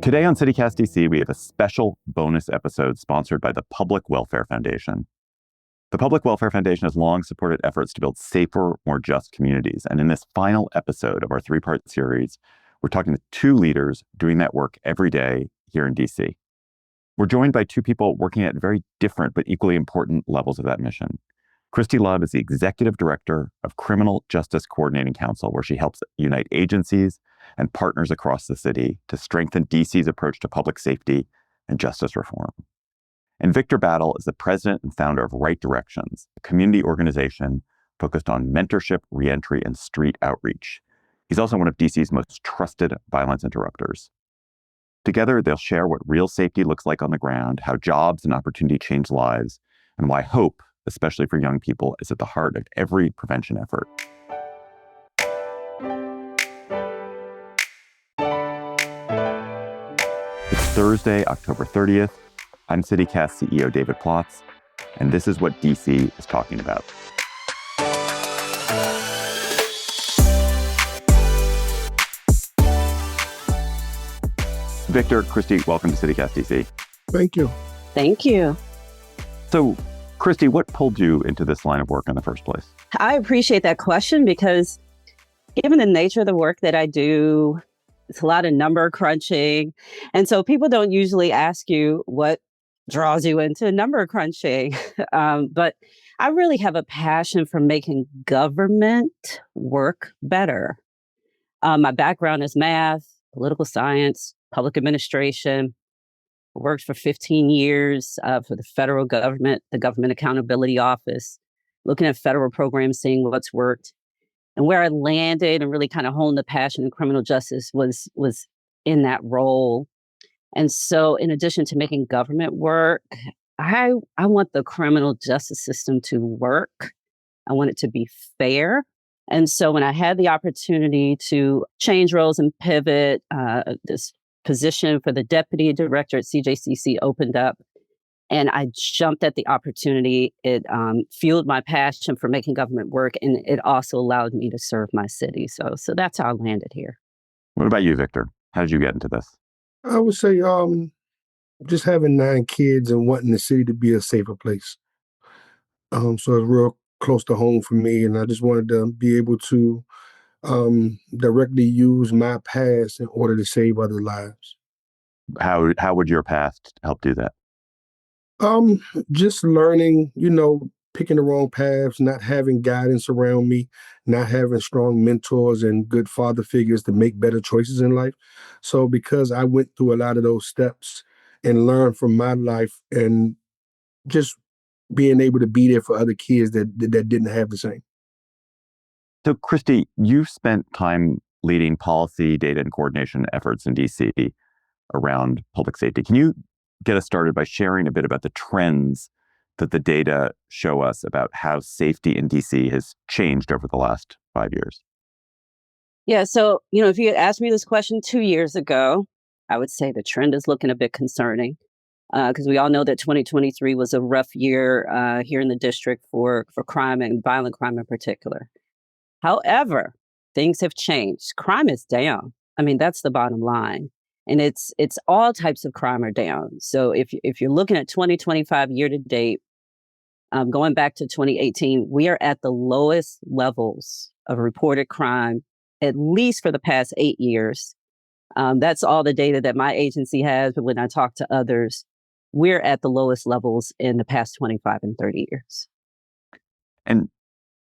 Today on CityCast DC, we have a special bonus episode sponsored by the Public Welfare Foundation. The Public Welfare Foundation has long supported efforts to build safer, more just communities. And in this final episode of our three-part series, we're talking to two leaders doing that work every day here in DC. We're joined by two people working at very different but equally important levels of that mission. Christy Love is the Executive Director of Criminal Justice Coordinating Council, where she helps unite agencies and partners across the city to strengthen DC's approach to public safety and justice reform. And Victor Battle is the president and founder of Right Directions, a community organization focused on mentorship, reentry, and street outreach. He's also one of DC's most trusted violence interrupters. Together, they'll share what real safety looks like on the ground, how jobs and opportunity change lives, and why hope, especially for young people, is at the heart of every prevention effort. It's Thursday, October 30th. I'm CityCast CEO David Plotz, and this is what DC is talking about. Victor, Christy, welcome to CityCast DC. Thank you. Thank you. So, Christy, what pulled you into this line of work in the first place? I appreciate that question because given the nature of the work that I do, it's a lot of number crunching. And so people don't usually ask you what draws you into number crunching. But I really have a passion for making government work better. My background is math, political science, public administration. Worked for 15 years for the federal government, the Government Accountability Office, looking at federal programs, seeing what's worked. And where I landed and really kind of honed the passion in criminal justice was in that role. And so in addition to making government work, I want the criminal justice system to work. I want it to be fair. And so when I had the opportunity to change roles and pivot, this position for the deputy director at CJCC opened up, and I jumped at the opportunity. It fueled my passion for making government work, and it also allowed me to serve my city. So that's how I landed here. What about you, Victor? How did you get into this? I would say just having 9 kids and wanting the city to be a safer place. So it's real close to home for me, and I just wanted to be able to directly use my past in order to save other lives. How would your past help do that? Just learning, picking the wrong paths, not having guidance around me, not having strong mentors and good father figures to make better choices in life. So because I went through a lot of those steps and learned from my life and just being able to be there for other kids that didn't have the same. So, Christy, you spent time leading policy, data, and coordination efforts in DC around public safety. Can you get us started by sharing a bit about the trends that the data show us about how safety in DC has changed over the last 5 years? Yeah, so, if you had asked me this question 2 years ago, I would say the trend is looking a bit concerning because we all know that 2023 was a rough year here in the district for crime and violent crime in particular. However, things have changed. Crime is down. I mean, that's the bottom line. And it's all types of crime are down. So if you're looking at 2025 year to date, going back to 2018, we are at the lowest levels of reported crime, at least for the past 8 years. That's all the data that my agency has. But when I talk to others, we're at the lowest levels in the past 25 and 30 years. And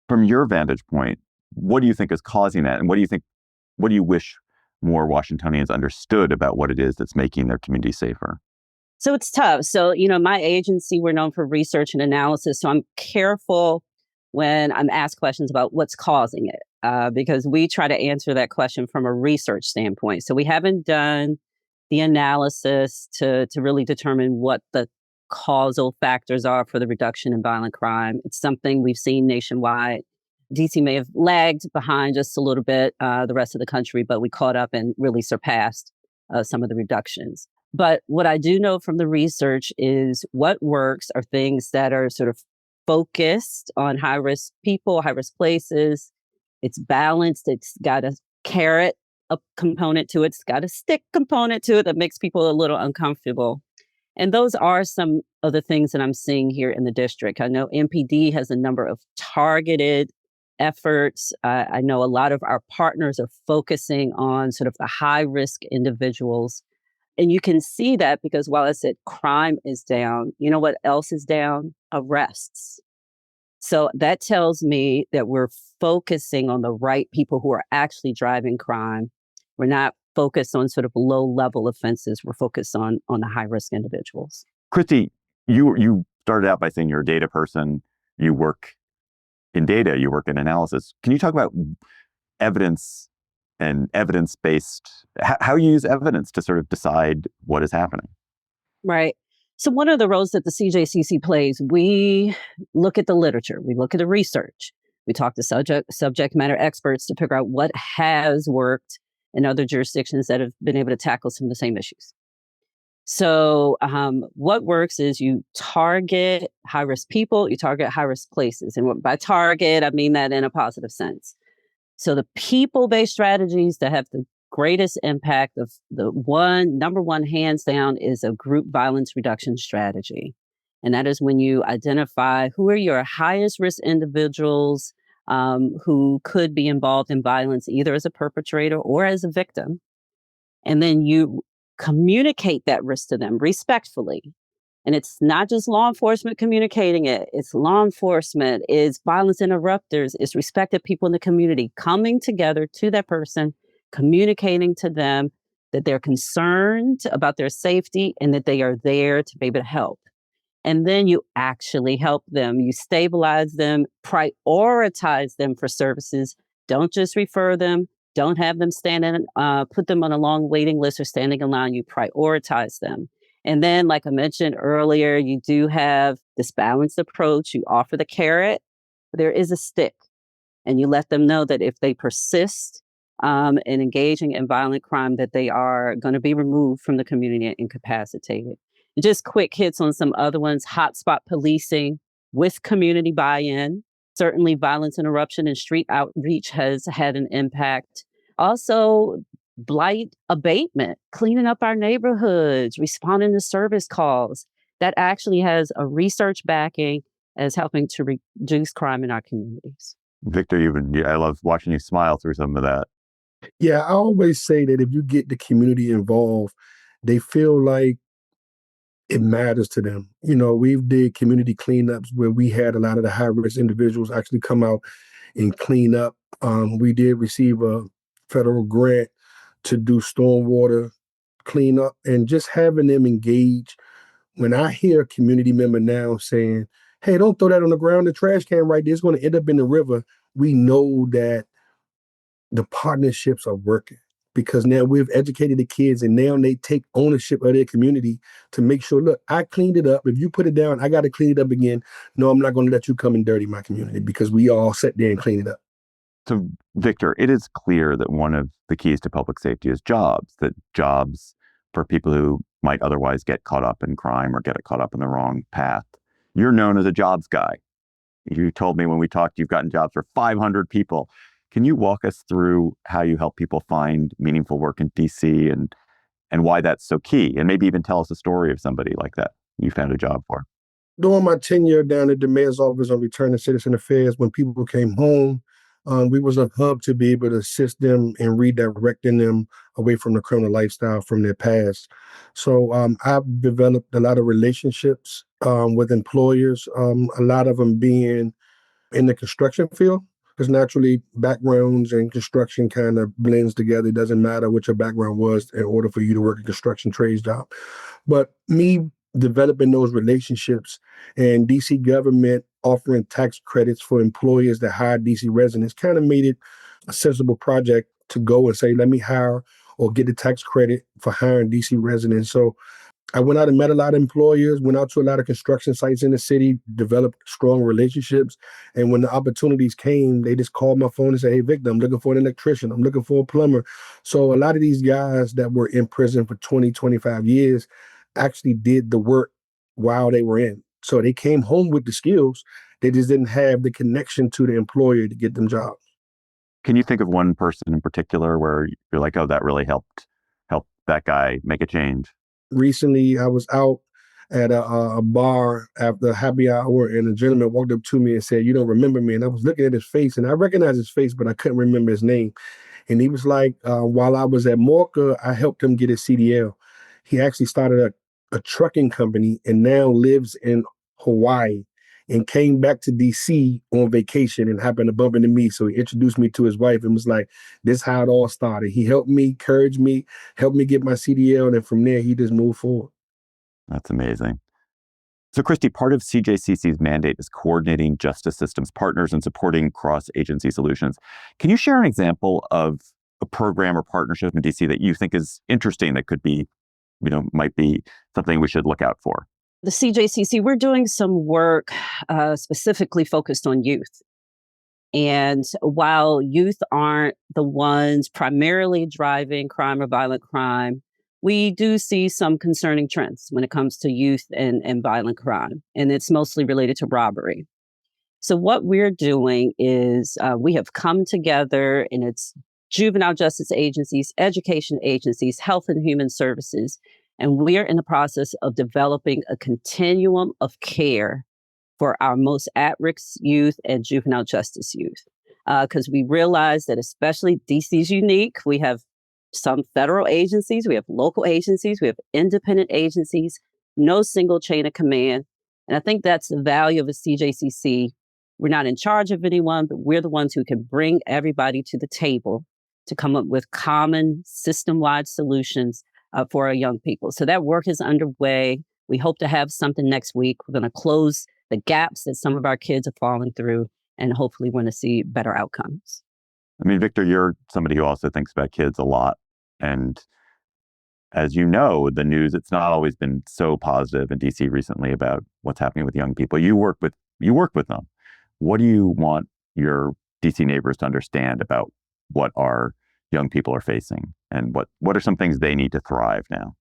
from your vantage point, what do you think is causing that? And what do you wish more Washingtonians understood about what it is that's making their community safer? So it's tough. So, my agency, we're known for research and analysis. So I'm careful when I'm asked questions about what's causing it, because we try to answer that question from a research standpoint. So we haven't done the analysis to really determine what the causal factors are for the reduction in violent crime. It's something we've seen nationwide. DC may have lagged behind just a little bit, the rest of the country, but we caught up and really surpassed some of the reductions. But what I do know from the research is what works are things that are sort of focused on high-risk people, high-risk places. It's balanced. It's got a carrot a component to it. It's got a stick component to it that makes people a little uncomfortable. And those are some of the things that I'm seeing here in the district. I know MPD has a number of targeted efforts. I know a lot of our partners are focusing on sort of the high risk individuals. And you can see that because while I said crime is down, you know what else is down? Arrests. So that tells me that we're focusing on the right people who are actually driving crime. We're not focused on sort of low level offenses. We're focused on the high risk individuals. Christy, you started out by saying you're a data person. You work in data. You work in analysis. Can you talk about evidence and evidence-based, how you use evidence to sort of decide what is happening? Right. So one of the roles that the CJCC plays, we look at the literature, we look at the research, we talk to subject matter experts to figure out what has worked in other jurisdictions that have been able to tackle some of the same issues. So what works is you target high-risk people, you target high-risk places. And by target, I mean that in a positive sense. So the people-based strategies that have the greatest impact of the number one, hands down, is a group violence reduction strategy. And that is when you identify who are your highest risk individuals who could be involved in violence, either as a perpetrator or as a victim. And then you communicate that risk to them respectfully. And it's not just law enforcement communicating it. It's law enforcement, it's violence interrupters, it's respected people in the community coming together to that person, communicating to them that they're concerned about their safety and that they are there to be able to help. And then you actually help them. You stabilize them, prioritize them for services. Don't just refer them. Don't have them put them on a long waiting list or standing in line. You prioritize them. And then, like I mentioned earlier, you do have this balanced approach. You offer the carrot, there is a stick, and you let them know that if they persist in engaging in violent crime, that they are going to be removed from the community and incapacitated. And just quick hits on some other ones: hotspot policing with community buy-in. Certainly, violence interruption and street outreach has had an impact. Also, blight abatement, cleaning up our neighborhoods, responding to service calls. That actually has a research backing as helping to reduce crime in our communities. Victor, I love watching you smile through some of that. Yeah, I always say that if you get the community involved, they feel like it matters to them. You know, we've did community cleanups where we had a lot of the high risk individuals actually come out and clean up. We did receive a federal grant to do stormwater cleanup, and just having them engage. When I hear a community member now saying, "Hey, don't throw that on the ground, the trash can right there, it's going to end up in the river," we know that the partnerships are working, because now we've educated the kids and now they take ownership of their community to make sure, look, I cleaned it up. If you put it down, I got to clean it up again. No, I'm not going to let you come and dirty my community, because we all sat there and cleaned it up. So, Victor, it is clear that one of the keys to public safety is jobs, that jobs for people who might otherwise get caught up in crime or get caught up in the wrong path. You're known as a jobs guy. You told me when we talked, you've gotten jobs for 500 people. Can you walk us through how you help people find meaningful work in DC and why that's so key? And maybe even tell us a story of somebody like that you found a job for. During my tenure down at the mayor's office on Return to Citizen Affairs, when people came home, we was a hub to be able to assist them in redirecting them away from the criminal lifestyle from their past. So I've developed a lot of relationships with employers, a lot of them being in the construction field, because naturally backgrounds and construction kind of blends together. It doesn't matter what your background was in order for you to work a construction trades job. But me developing those relationships and DC government offering tax credits for employers that hire DC residents kind of made it a sensible project to go and say, let me hire or get the tax credit for hiring DC residents. So I went out and met a lot of employers, went out to a lot of construction sites in the city, developed strong relationships. And when the opportunities came, they just called my phone and said, "Hey, Victor, I'm looking for an electrician. I'm looking for a plumber." So a lot of these guys that were in prison for 20, 25 years actually did the work while they were in. So they came home with the skills. They just didn't have the connection to the employer to get them jobs. Can you think of one person in particular where you're like, oh, that really help that guy make a change? Recently, I was out at a bar after happy hour, and a gentleman walked up to me and said, "You don't remember me?" And I was looking at his face, and I recognized his face, but I couldn't remember his name. And he was like, while I was at Morca, I helped him get his CDL. He actually started a trucking company and now lives in Hawaii and came back to DC on vacation and happened to bump into me. So he introduced me to his wife and was like, this is how it all started. He helped me, encouraged me, helped me get my CDL. And then from there, he just moved forward. That's amazing. So, Christy, part of CJCC's mandate is coordinating justice systems partners and supporting cross-agency solutions. Can you share an example of a program or partnership in DC that you think is interesting that could be, might be something we should look out for? The CJCC, we're doing some work specifically focused on youth. And while youth aren't the ones primarily driving crime or violent crime, we do see some concerning trends when it comes to youth and violent crime. And it's mostly related to robbery. So, what we're doing is we have come together, and it's juvenile justice agencies, education agencies, health and human services. And we are in the process of developing a continuum of care for our most at-risk youth and juvenile justice youth. Because we realize that especially DC is unique. We have some federal agencies, we have local agencies, we have independent agencies, no single chain of command. And I think that's the value of a CJCC. We're not in charge of anyone, but we're the ones who can bring everybody to the table to come up with common system-wide solutions for our young people. So that work is underway. We hope to have something next week. We're going to close the gaps that some of our kids are falling through, and hopefully we're going to see better outcomes. I mean, Victor, you're somebody who also thinks about kids a lot. And as you know, the news, it's not always been so positive in DC recently about what's happening with young people. You work with them. What do you want your DC neighbors to understand about what our young people are facing, and what are some things they need to thrive now?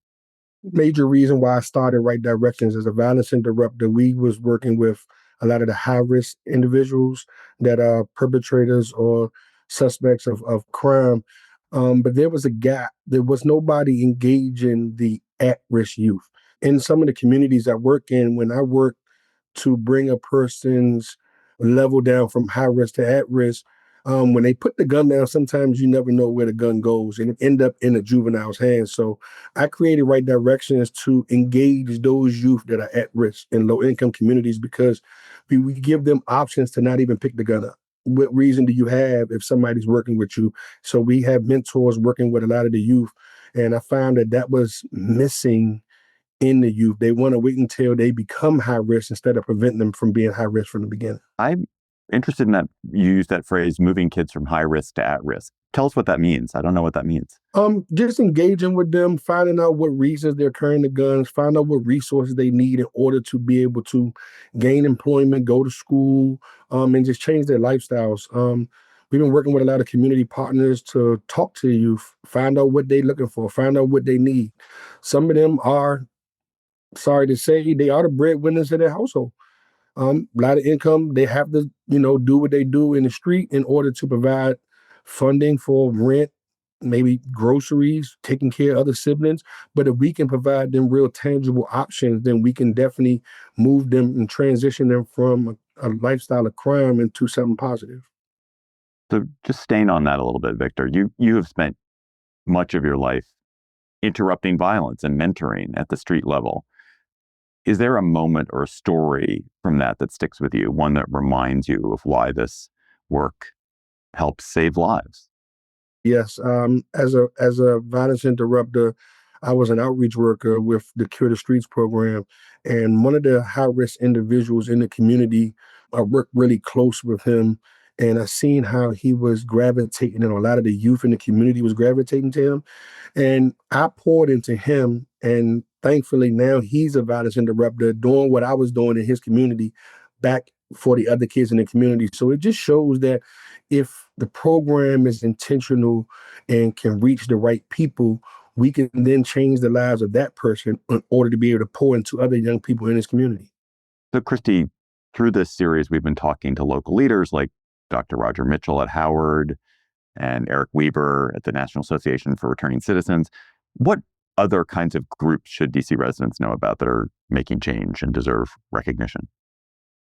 Major reason why I started Right Directions as a violence interrupter. We was working with a lot of the high risk individuals that are perpetrators or suspects of crime. But there was a gap. There was nobody engaging the at risk youth. In some of the communities I work in, when I work to bring a person's level down from high risk to at risk, when they put the gun down, sometimes you never know where the gun goes and it end up in a juvenile's hands. So I created Right Directions to engage those youth that are at risk in low income communities because we give them options to not even pick the gun up. What reason do you have if somebody's working with you? So we have mentors working with a lot of the youth. And I found that was missing in the youth. They want to wait until they become high risk instead of preventing them from being high risk from the beginning. I'm interested in that you use that phrase, moving kids from high risk to at risk. Tell us what that means. I don't know what that means. Just engaging with them, finding out what reasons they're carrying the guns, find out what resources they need in order to be able to gain employment, go to school, and just change their lifestyles. We've been working with a lot of community partners to talk to the youth, find out what they're looking for, find out what they need. Some of them are, sorry to say, they are the breadwinners of their household. A lot of income, they have to, do what they do in the street in order to provide funding for rent, maybe groceries, taking care of other siblings. But if we can provide them real tangible options, then we can definitely move them and transition them from a lifestyle of crime into something positive. So just staying on that a little bit, Victor, you have spent much of your life interrupting violence and mentoring at the street level. Is there a moment or a story from that sticks with you, one that reminds you of why this work helps save lives? Yes, as a violence interrupter, I was an outreach worker with the Cure the Streets program, and one of the high risk individuals in the community, I worked really close with him, and I seen how he was gravitating, and a lot of the youth in the community was gravitating to him, and I poured into him, and thankfully now he's a violence interrupter, doing what I was doing in his community, back for the other kids in the community. So it just shows that if the program is intentional and can reach the right people, we can then change the lives of that person in order to be able to pour into other young people in his community. So, Christy, through this series, we've been talking to local leaders like Dr. Roger Mitchell at Howard, and Eric Weaver at the National Association for Returning Citizens. What other kinds of groups should DC residents know about that are making change and deserve recognition?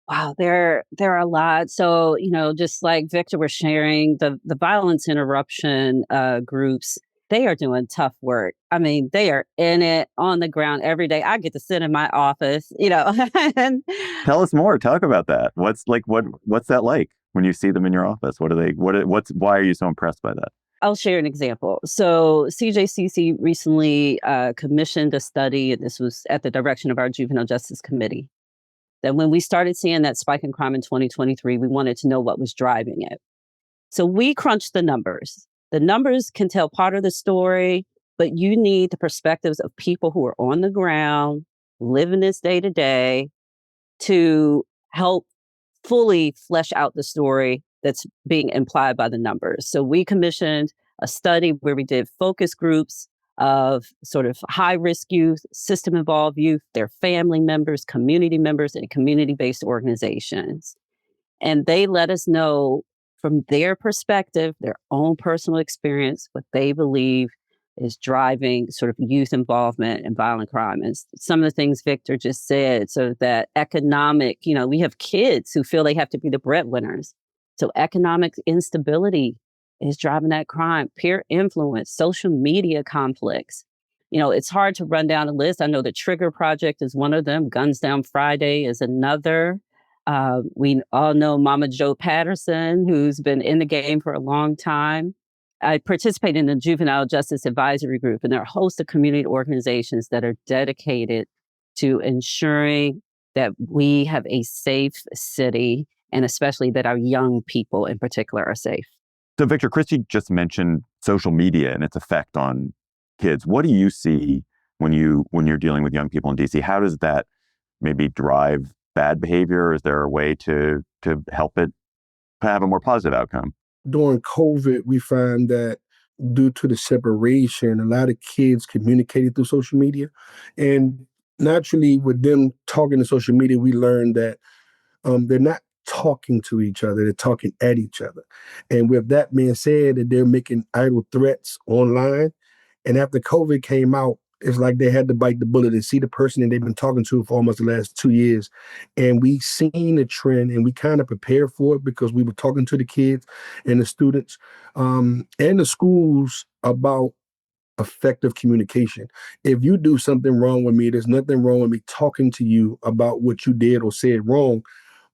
Wow, there are a lot. So, just like Victor was sharing, the violence interruption groups, they are doing tough work. I mean, they are in it on the ground every day. I get to sit in my office, and Tell us more. Talk about that. What's that like when you see them in your office? Why are you so impressed by that? I'll share an example. So CJCC recently commissioned a study, and this was at the direction of our Juvenile Justice Committee, that when we started seeing that spike in crime in 2023, we wanted to know what was driving it. So we crunched the numbers. The numbers can tell part of the story, but you need the perspectives of people who are on the ground, living this day to day, to help fully flesh out the story that's being implied by the numbers. So we commissioned a study where we did focus groups of sort of high risk youth, system involved youth, their family members, and community based organizations. And they let us know from their perspective, their own personal experience, what they believe is driving sort of youth involvement in violent crime. And some of the things Victor just said, so that economic, we have kids who feel they have to be the breadwinners. So economic instability is driving that crime, peer influence, social media conflicts. It's hard to run down a list. I know the Trigger Project is one of them. Guns Down Friday is another. We all know Mama Jo Patterson, who's been in the game for a long time. I participate in the Juvenile Justice Advisory Group, and there are a host of community organizations that are dedicated to ensuring that we have a safe city, and especially that our young people in particular are safe. So, Victor, Christy just mentioned social media and its effect on kids. What do you see when you're dealing with young people in DC? How does that maybe drive bad behavior? Is there a way to help it have a more positive outcome? During COVID, we found that due to the separation, a lot of kids communicated through social media. And naturally, with them talking to social media, we learned that they're not talking to each other, they're talking at each other. And with that being said, that they're making idle threats online. And after COVID came out, it's like they had to bite the bullet and see the person that they've been talking to for almost the last 2 years. And we seen the trend and we kind of prepared for it because we were talking to the kids and the students and the schools about effective communication. If you do something wrong with me, there's nothing wrong with me talking to you about what you did or said wrong,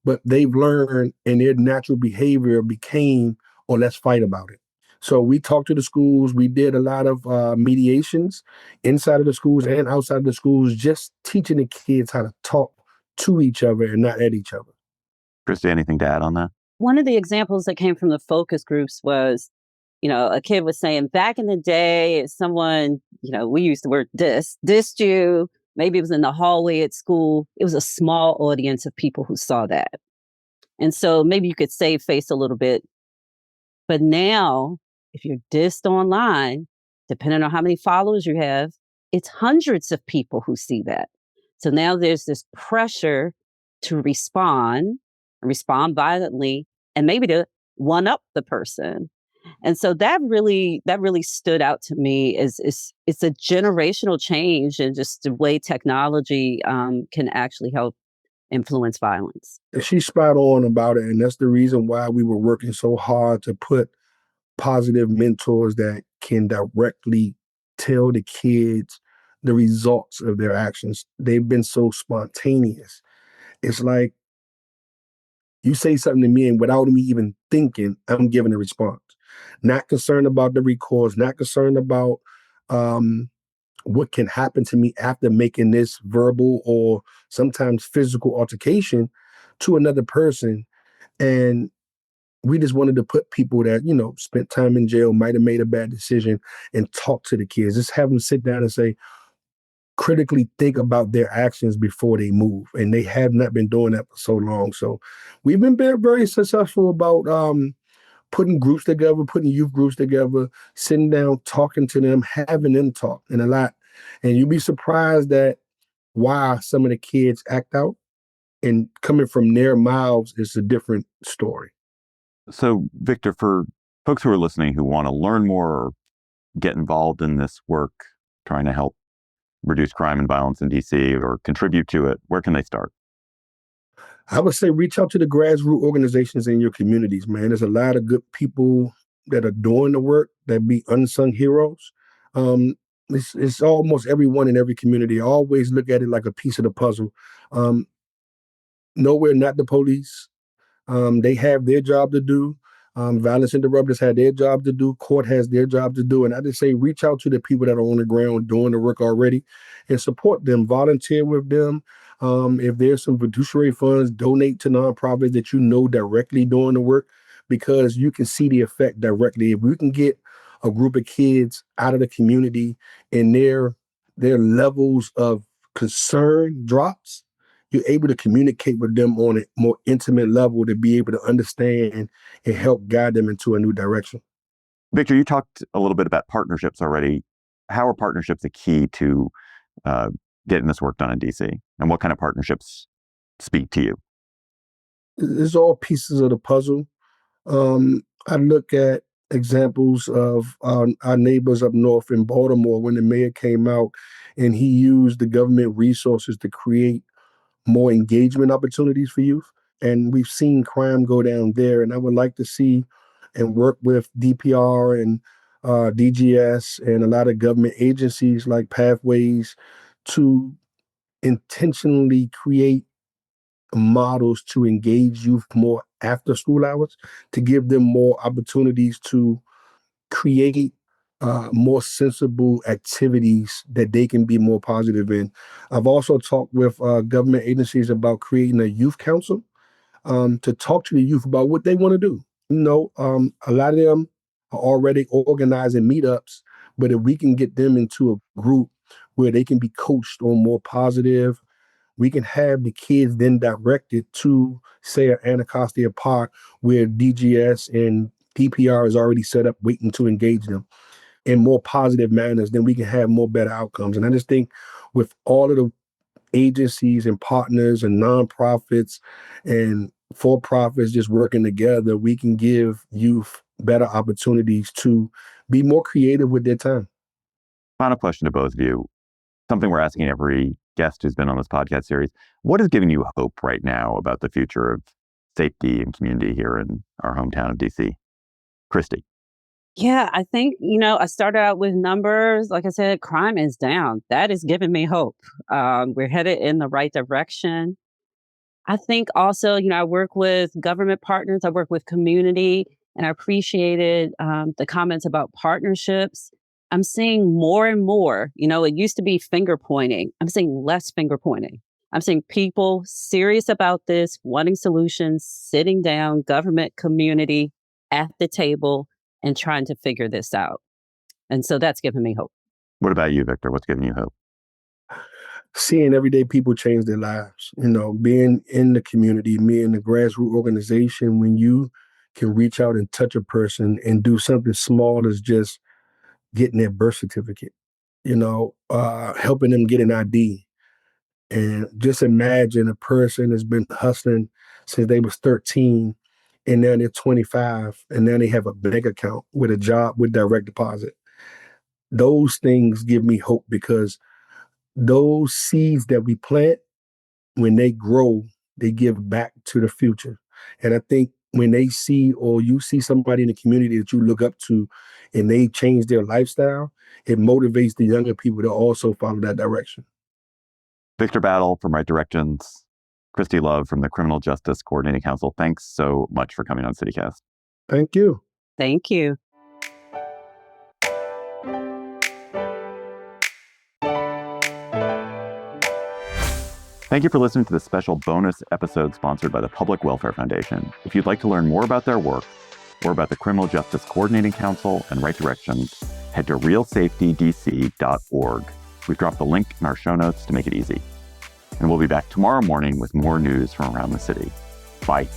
but they've learned and their natural behavior became, oh, let's fight about it. So we talked to the schools. We did a lot of mediations inside of the schools and outside of the schools, just teaching the kids how to talk to each other and not at each other. Christy, anything to add on that? One of the examples that came from the focus groups was, a kid was saying back in the day, if someone, we used the word dissed you, maybe it was in the hallway at school, it was a small audience of people who saw that. And so maybe you could save face a little bit. But now, if you're dissed online, depending on how many followers you have, it's hundreds of people who see that. So now there's this pressure to respond violently, and maybe to one up the person. And so that really stood out to me as it's a generational change in just the way technology can actually help influence violence. And she's spot on about it. And that's the reason why we were working so hard to put positive mentors that can directly tell the kids the results of their actions. They've been so spontaneous. It's like you say something to me, and without me even thinking, I'm giving a response. Not concerned about the recourse, not concerned about um, what can happen to me after making this verbal or sometimes physical altercation to another person. And we just wanted to put people that, spent time in jail, might have made a bad decision, and talk to the kids. Just have them sit down and say, critically think about their actions before they move. And they have not been doing that for so long. So we've been very, very successful about putting groups together, putting youth groups together, sitting down, talking to them, having them talk, and a lot. And you'd be surprised at why some of the kids act out. And coming from their mouths is a different story. So, Victor, for Folks who are listening who want to learn more or get involved in this work, trying to help reduce crime and violence in DC or contribute to it, where can they start? I would say reach out to the grassroots organizations in your communities, man. There's a lot of good people that are doing the work that be unsung heroes. Um, it's almost everyone in every community. I always look at it like a piece of the puzzle. Um, no, we're not the police. They have their job to do. Violence interrupters have their job to do. Court has their job to do. And I just say reach out to the people that are on the ground doing the work already and support them, volunteer with them. If there's some fiduciary funds, donate to nonprofits that you know directly doing the work because you can see the effect directly. If we can get a group of kids out of the community and their levels of concern drops, you're able to communicate with them on a more intimate level to be able to understand and help guide them into a new direction. Victor, you talked a little bit about partnerships already. How are partnerships a key to getting this work done in DC? And what kind of partnerships speak to you? It's all pieces of the puzzle. I look at examples of our neighbors up north in Baltimore when the mayor came out and he used the government resources to create more engagement opportunities for youth. And we've seen crime go down there. And I would like to see and work with DPR and DGS and a lot of government agencies like Pathways to intentionally create models to engage youth more after school hours, to give them more opportunities to create more sensible activities that they can be more positive in. I've also talked with government agencies about creating a youth council to talk to the youth about what they want to do. A lot of them are already organizing meetups, but if we can get them into a group where they can be coached on more positive, we can have the kids then directed to, say, Anacostia Park, where DGS and DPR is already set up waiting to engage them in more positive manners, then we can have more better outcomes. And I just think with all of the agencies and partners and nonprofits and for-profits just working together, we can give youth better opportunities to be more creative with their time. Final question to both of you. Something we're asking every guest who's been on this podcast series. What is giving you hope right now about the future of safety and community here in our hometown of DC? Christy. Yeah, I think, I started out with numbers. Like I said, crime is down. That is giving me hope. We're headed in the right direction. I think also, I work with government partners, I work with community, and I appreciated the comments about partnerships. I'm seeing more and more, it used to be finger pointing. I'm seeing less finger pointing. I'm seeing people serious about this, wanting solutions, sitting down, government, community at the table and trying to figure this out. And so that's given me hope. What about you, Victor? What's giving you hope? Seeing everyday people change their lives, being in the community, me in the grassroots organization, when you can reach out and touch a person and do something small as just getting their birth certificate, helping them get an ID. And just imagine a person has been hustling since they was 13 and now they're 25 and now they have a bank account with a job with direct deposit. Those things give me hope because those seeds that we plant, when they grow, they give back to the future. And I think when they see or you see somebody in the community that you look up to and they change their lifestyle, it motivates the younger people to also follow that direction. Victor Battle from Right Directions, Christy Love from the Criminal Justice Coordinating Council. Thanks so much for coming on CityCast. Thank you. Thank you. Thank you for listening to this special bonus episode sponsored by the Public Welfare Foundation. If you'd like to learn more about their work or about the Criminal Justice Coordinating Council and Right Directions, head to realsafetydc.org. We've dropped the link in our show notes to make it easy. And we'll be back tomorrow morning with more news from around the city. Bye.